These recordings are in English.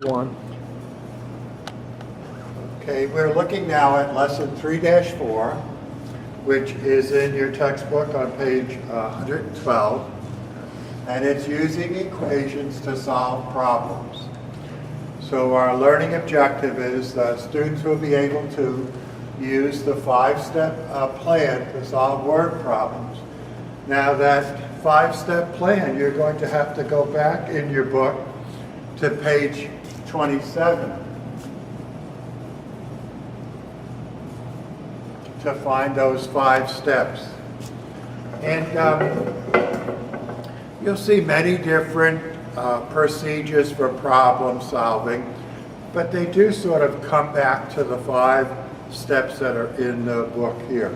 One. Okay, we're looking now at lesson 3-4, which is in your textbook on page 112, and it's using equations to solve problems. So our learning objective is that students will be able to use the 5-step plan to solve word problems. Now that 5-step plan, you're going to have to go back in your book to page 27 to find those 5 steps. And you'll see many different procedures for problem solving, but they do sort of come back to the 5 steps that are in the book here.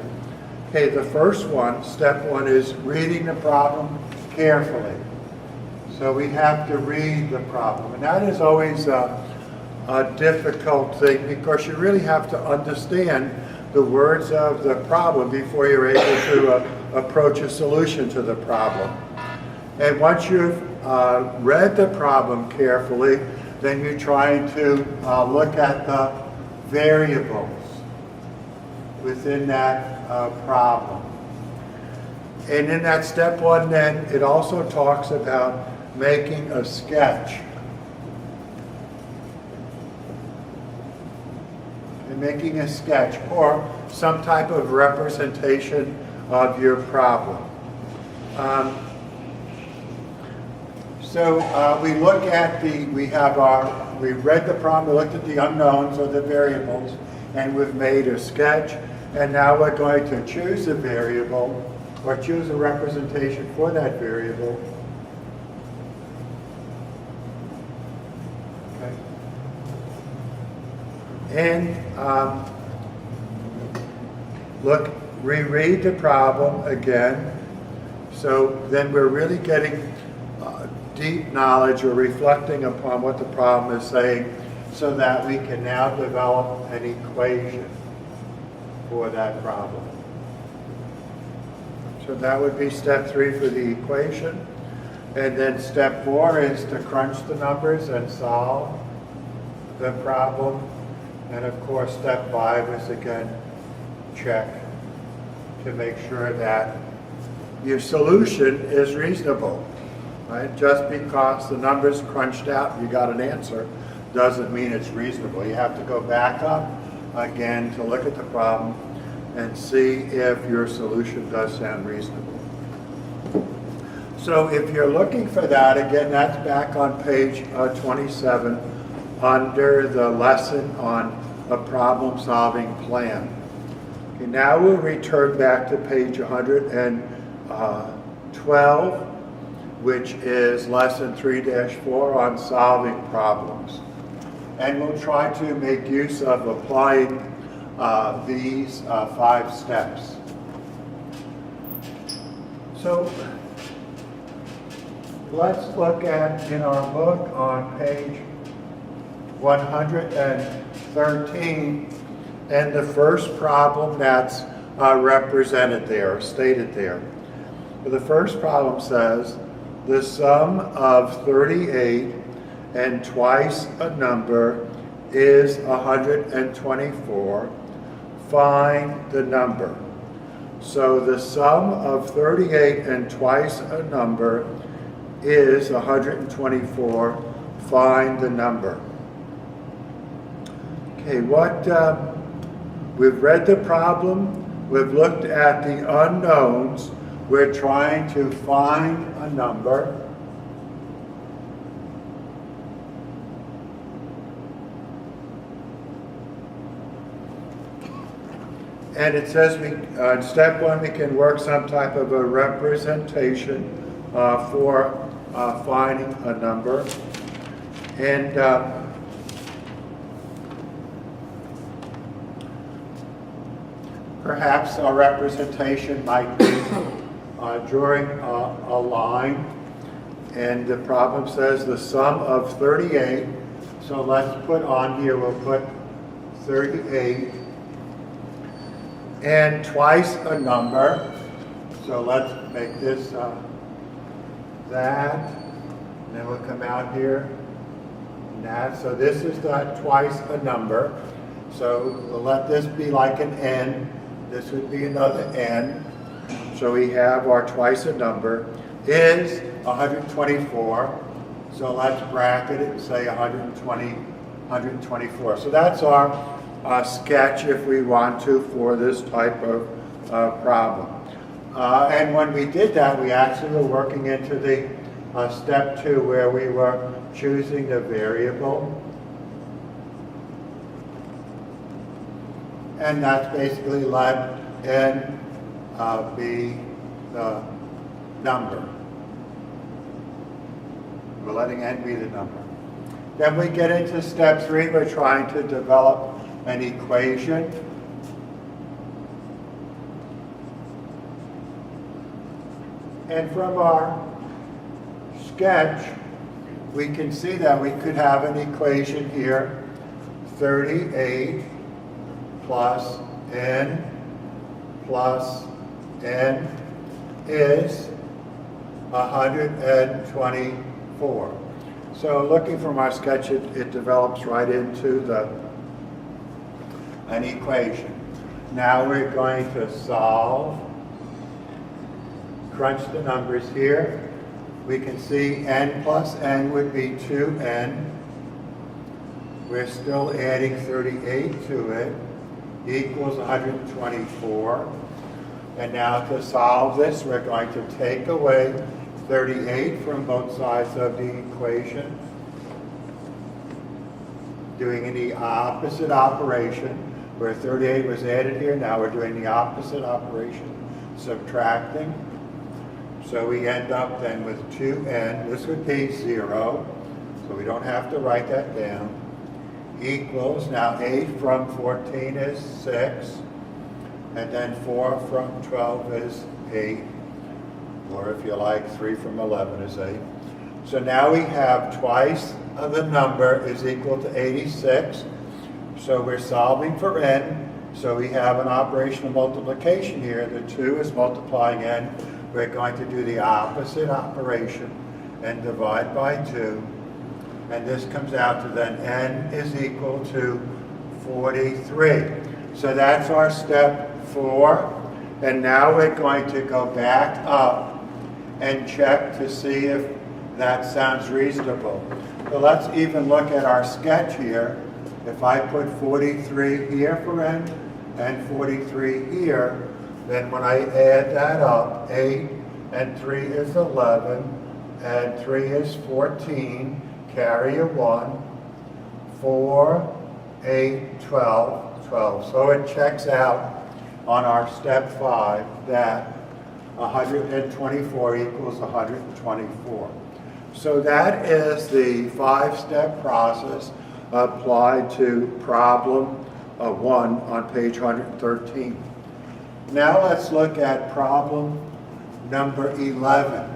Okay, the first one, step 1, is reading the problem carefully. So we have to read the problem, and that is always a difficult thing because you really have to understand the words of the problem before you're able to approach a solution to the problem. And once you've read the problem carefully, then you're trying to look at the variables within that problem. And in that step 1 then, it also talks about making a sketch. And making a sketch or some type of representation of your problem. So we look at we've read the problem, we looked at the unknowns or the variables, and we've made a sketch, and now we're going to choose a variable or choose a representation for that variable. Okay. And reread the problem again. So then we're really getting deep knowledge or reflecting upon what the problem is saying so that we can now develop an equation for that problem. So that would be step 3 for the equation. And then step 4 is to crunch the numbers and solve the problem. And of course, step 5 is again, check to make sure that your solution is reasonable. Right? Just because the numbers crunched out, you got an answer, doesn't mean it's reasonable. You have to go back up again to look at the problem and see if your solution does sound reasonable. So if you're looking for that, again, that's back on page 27 under the lesson on a problem-solving plan. Okay, now we'll return back to page 112, which is lesson 3-4 on solving problems. And we'll try to make use of applying these 5 steps. So let's look at, in our book on page 113, and the first problem that's represented there, stated there. The first problem says, the sum of 38 and twice a number is 124. Find the number. So the sum of 38 and twice a number is 124. Find the number. Okay, we've read the problem, we've looked at the unknowns, we're trying to find a number. And it says in step 1 we can work some type of a representation for finding a number. And perhaps a representation might be drawing a line, and the problem says the sum of 38. So let's put on here, we'll put 38 and twice a number. So let's make this that, and then we'll come out here, and that. So this is twice a number. So we'll let this be like an n. This would be another n. So we have our twice a number is 124. So let's bracket it and say 124. So that's our sketch, if we want to, for this type of problem. And when we did that, we actually were working into the step 2 where we were choosing the variable. And that's basically let n be the number. We're letting n be the number. Then we get into step 3. We're trying to develop an equation. And from our sketch, we can see that we could have an equation here, 38 plus n is 124. So looking from our sketch, it develops right into an equation. Now we're going to solve, crunch the numbers here. We can see n plus n would be 2n. We're still adding 38 to it, equals 124. And now to solve this, we're going to take away 38 from both sides of the equation, doing the opposite operation. Where 38 was added here, now we're doing the opposite operation, subtracting. So we end up then with 2n, this would be 0, so we don't have to write that down, equals, now 8 from 14 is 6, and then 4 from 12 is 8, or if you like, 3 from 11 is 8. So now we have twice of the number is equal to 86. So we're solving for n. So we have an operation of multiplication here. The 2 is multiplying n. We're going to do the opposite operation and divide by 2. And this comes out to then n is equal to 43. So that's our step 4. And now we're going to go back up and check to see if that sounds reasonable. So let's even look at our sketch here. If I put 43 here for n and 43 here, then when I add that up, 8 and 3 is 11, and 3 is 14, carry a 1, 4, 8, 12, 12. So it checks out on our step 5 that 124 equals 124. So that is the 5-step process applied to problem 1 on page 113. Now let's look at problem number 11.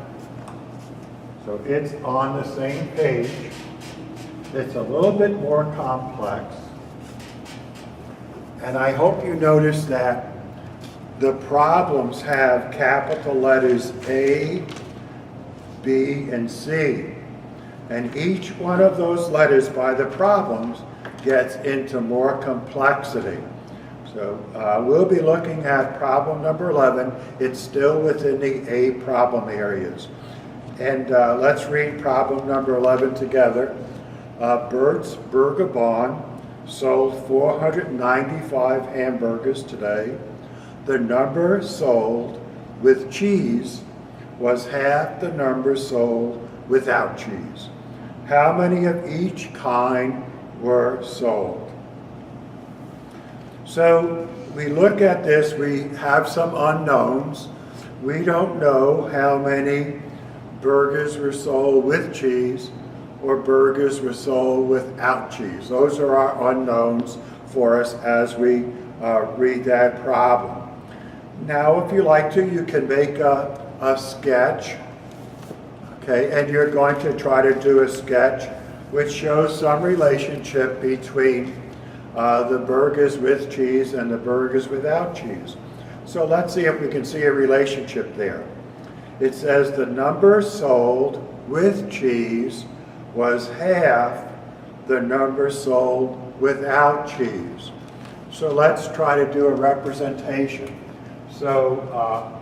So it's on the same page. It's a little bit more complex. And I hope you notice that the problems have capital letters A, B, and C. And each one of those letters by the problems gets into more complexity. So we'll be looking at problem number 11. It's still within the A problem areas. And let's read problem number 11 together. Bert's Burger Barn sold 495 hamburgers today. The number sold with cheese was half the number sold without cheese. How many of each kind were sold? So we look at this, we have some unknowns. We don't know how many burgers were sold with cheese or burgers were sold without cheese. Those are our unknowns for us as we read that problem. Now, if you like to, you can make a sketch. Okay, and you're going to try to do a sketch which shows some relationship between the burgers with cheese and the burgers without cheese. So let's see if we can see a relationship there. It says the number sold with cheese was half the number sold without cheese. So let's try to do a representation. So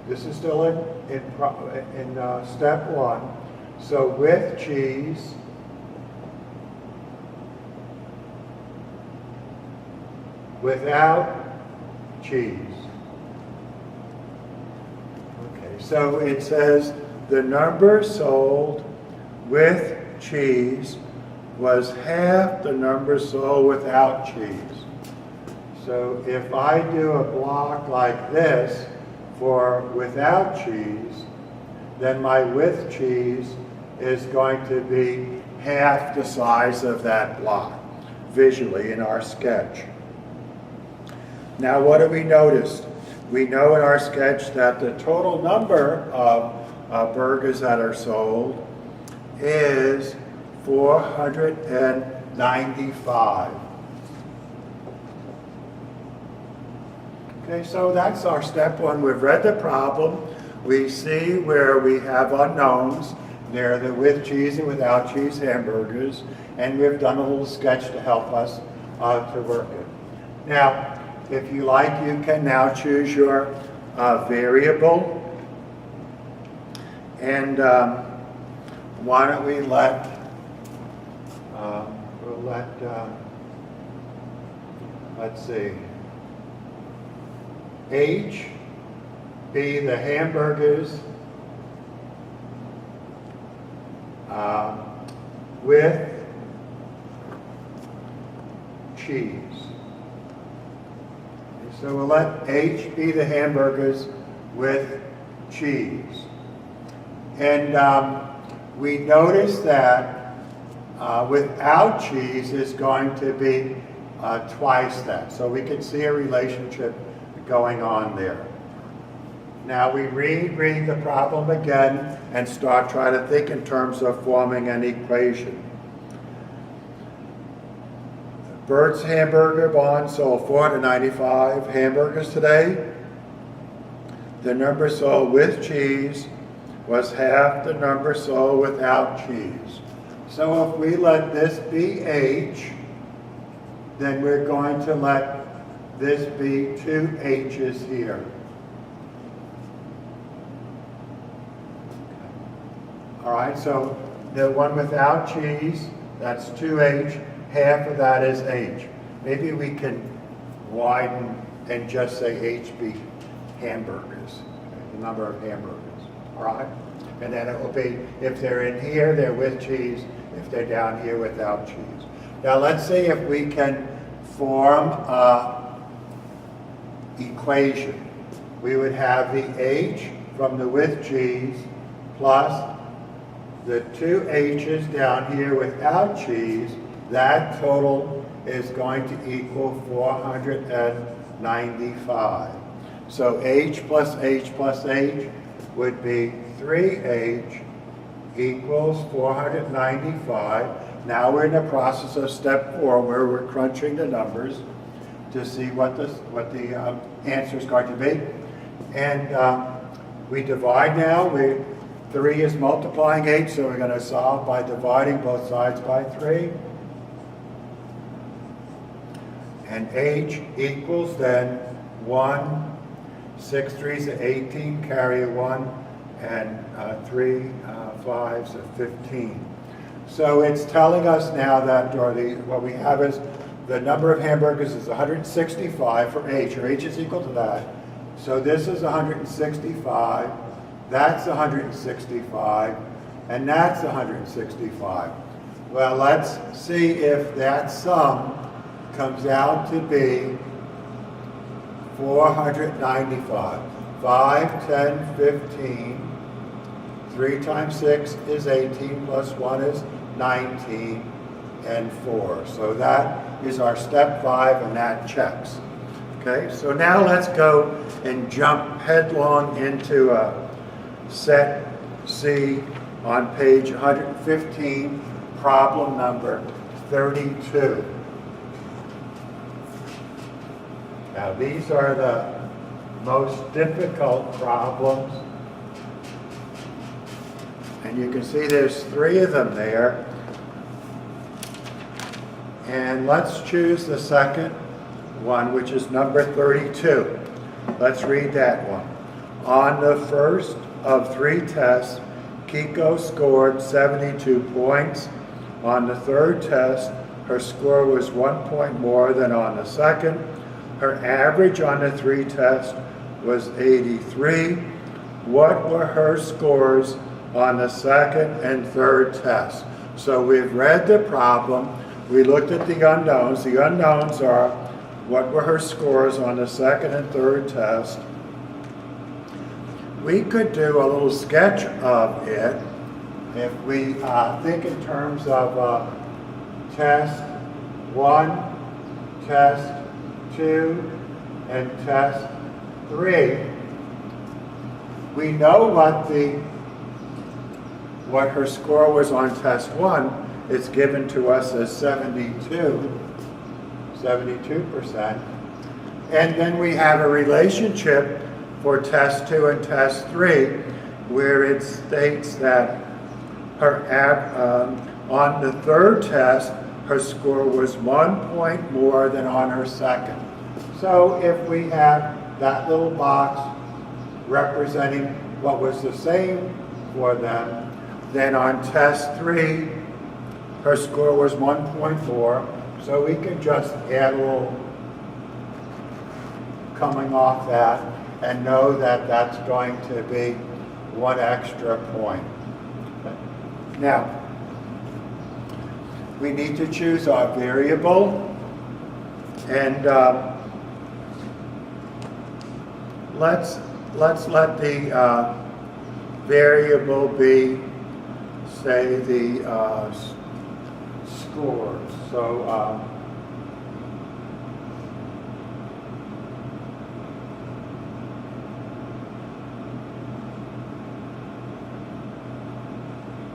this is still in step one. So with cheese, without cheese. Okay, so it says the number sold with cheese was half the number sold without cheese. So if I do a block like this for without cheese, then my with cheese is going to be half the size of that block visually in our sketch. Now what do we notice? We know in our sketch that the total number of burgers that are sold is 495. Okay, so that's our step one. We've read the problem. We see where we have unknowns. They're the with cheese and without cheese hamburgers. And we've done a little sketch to help us to work it. Now, if you like, you can now choose your variable. And why don't we let, let's see, H be the hamburgers with cheese. So we'll let H be the hamburgers with cheese. And we notice that without cheese is going to be twice that. So we can see a relationship going on there. Now we reread the problem again and start trying to think in terms of forming an equation. Bert's Hamburger Barn sold 495 hamburgers today. The number sold with cheese was half the number sold without cheese. So if we let this be H, then we're going to let this be two H's here. All right, so the one without cheese, that's 2H. Half of that is H. Maybe we can widen and just say HB hamburgers, the number of hamburgers, all right? And then it will be, if they're in here, they're with cheese. If they're down here, without cheese. Now let's see if we can form an equation. We would have the H from the with cheese plus the two H's down here without cheese. That total is going to equal 495. So H plus H plus H would be 3H equals 495. Now we're in the process of step 4 where we're crunching the numbers to see what the answer is going to be. And we divide now. 3 is multiplying H, so we're going to solve by dividing both sides by 3. And H equals then 1, 6 3s are 18, carry a 1, and 3 5s are 15. So it's telling us now that, what we have is the number of hamburgers is 165 for H, or H is equal to that. So this is 165, that's 165, and that's 165. Well, let's see if that sum comes out to be 495. 5, 10, 15. 3 times 6 is 18, plus 1 is 19, and 4. So that is our step 5, and that checks. Okay, so now let's go and jump headlong into set C on page 115, problem number 32. Now these are the most difficult problems. And you can see there's 3 of them there. And let's choose the second one, which is number 32. Let's read that one. On the first of 3 tests, Kiko scored 72 points. On the third test, her score was 1 point more than on the second. Her average on the 3 tests was 83. What were her scores on the second and third tests? So we've read the problem. We looked at the unknowns. The unknowns are what were her scores on the second and third test. We could do a little sketch of it if we think in terms of test 1, test 2, and test 3. We know what her score was on test 1. It's given to us as 72%. And then we have a relationship for test 2 and test 3, where it states that her on the third test, her score was 1 point more than on her second. So if we have that little box representing what was the same for them, then on test 3, her score was 1 point more. So we can just add a little coming off that and know that that's going to be 1 extra point. Now, we need to choose our variable, and let's let the variable be, say, the scores.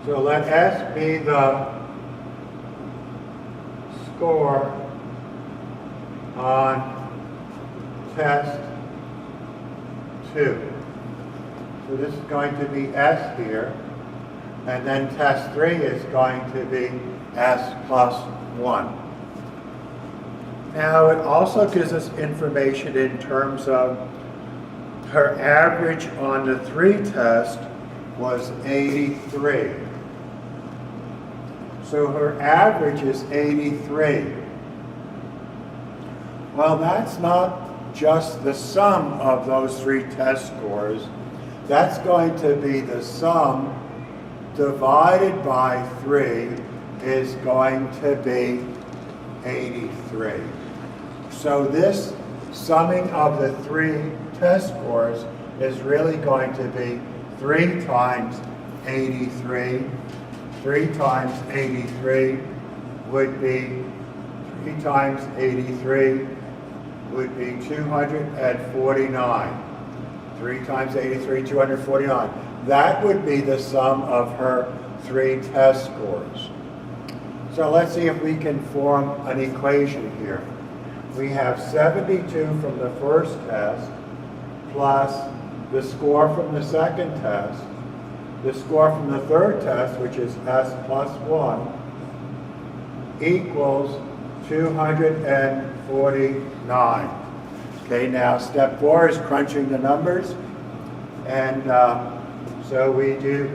So let S be the score on test 2. So this is going to be S here, and then test 3 is going to be S plus 1. Now it also gives us information in terms of her average on the 3 test was 83. So her average is 83. Well, that's not just the sum of those 3 test scores. That's going to be the sum divided by 3 is going to be 83. So this summing of the 3 test scores is really going to be 3 times 83. 3 times 83 would be 3 times 83 would be 249. 3 times 83, 249. That would be the sum of her 3 test scores. So let's see if we can form an equation here. We have 72 from the first test plus the score from the second test, the score from the third test, which is S plus 1, equals 249. Okay, now step 4 is crunching the numbers. And so we do,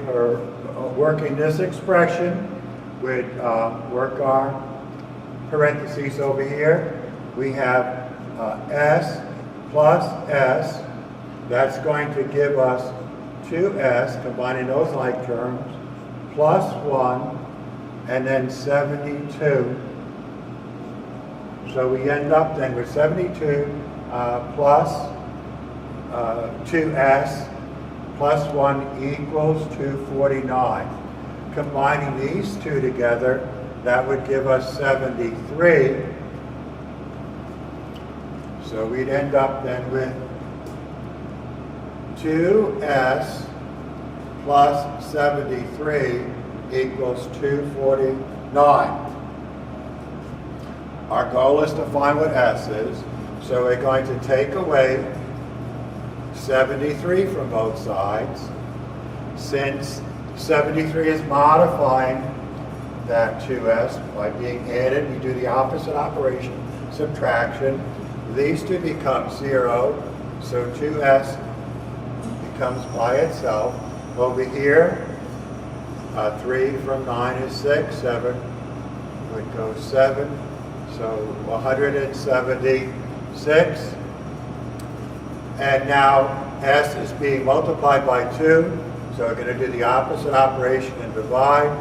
working this expression, we'd work our parentheses over here. We have S plus S. That's going to give us 2S, combining those like terms, plus 1, and then 72. So we end up then with 72 plus 2S plus 1 equals 249. Combining these two together, that would give us 73. So we'd end up then with 2S plus 73 equals 249. Our goal is to find what S is, so we're going to take away 73 from both sides. Since 73 is modifying that 2s by being added. We do the opposite operation, subtraction. These two become 0, so 2s becomes by itself. Over here, 3 from 9 is 6, 7 would go 7, so 176. And now s is being multiplied by 2, so we're going to do the opposite operation and divide.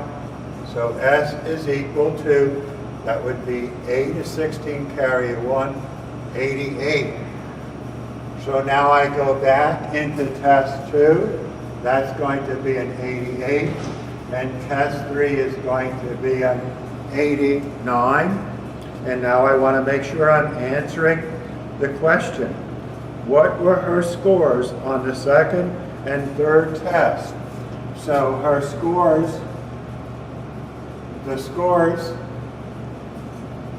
So s is equal to, that would be 8 is 16, carry 1, 88. So now I go back into test 2, that's going to be an 88, and test 3 is going to be an 89. And now I want to make sure I'm answering the question. What were her scores on the second and third test? So her scores, the scores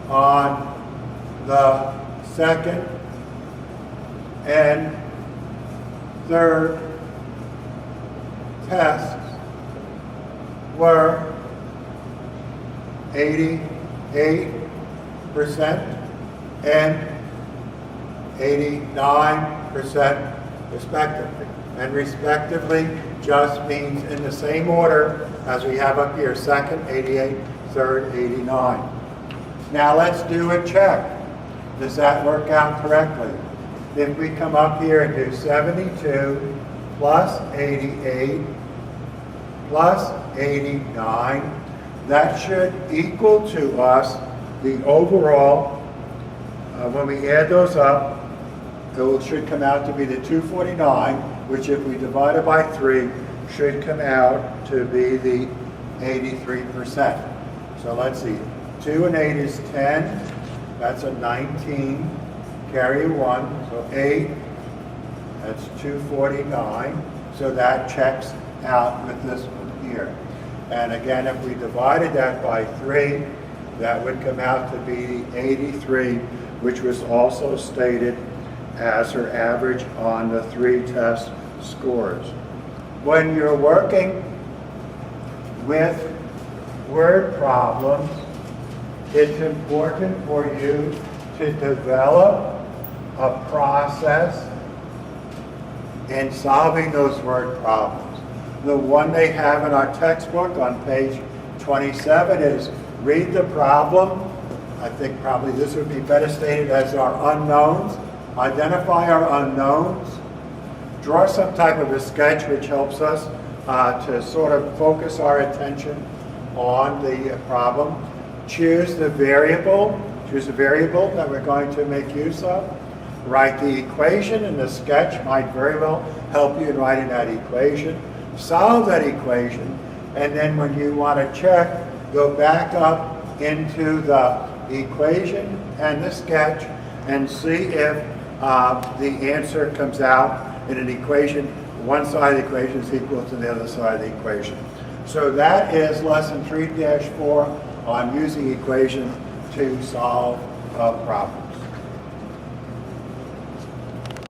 on the second and third tests were 88% and 89% respectively. And respectively just means in the same order as we have up here, second 88, third 89. Now let's do a check. Does that work out correctly? If we come up here and do 72 plus 88 plus 89, that should equal to us the overall, when we add those up, it should come out to be the 249, which if we divide it by 3, should come out to be the 83%. So let's see, 2 and 8 is 10, that's a 19, carry 1, so 8, that's 249, so that checks out with this one here. And again, if we divided that by 3, that would come out to be 83, which was also stated as her average on the 3 test scores. When you're working with word problems, it's important for you to develop a process in solving those word problems. The one they have in our textbook on page 27 is read the problem. I think probably this would be better stated as our unknowns. Identify our unknowns. Draw some type of a sketch which helps us to sort of focus our attention on the problem. Choose the variable. Choose a variable that we're going to make use of. Write the equation, and the sketch might very well help you in writing that equation. Solve that equation, and then when you want to check, go back up into the equation and the sketch and see if the answer comes out in an equation. One side of the equation is equal to the other side of the equation. So that is lesson 3-4 on using equations to solve a problem.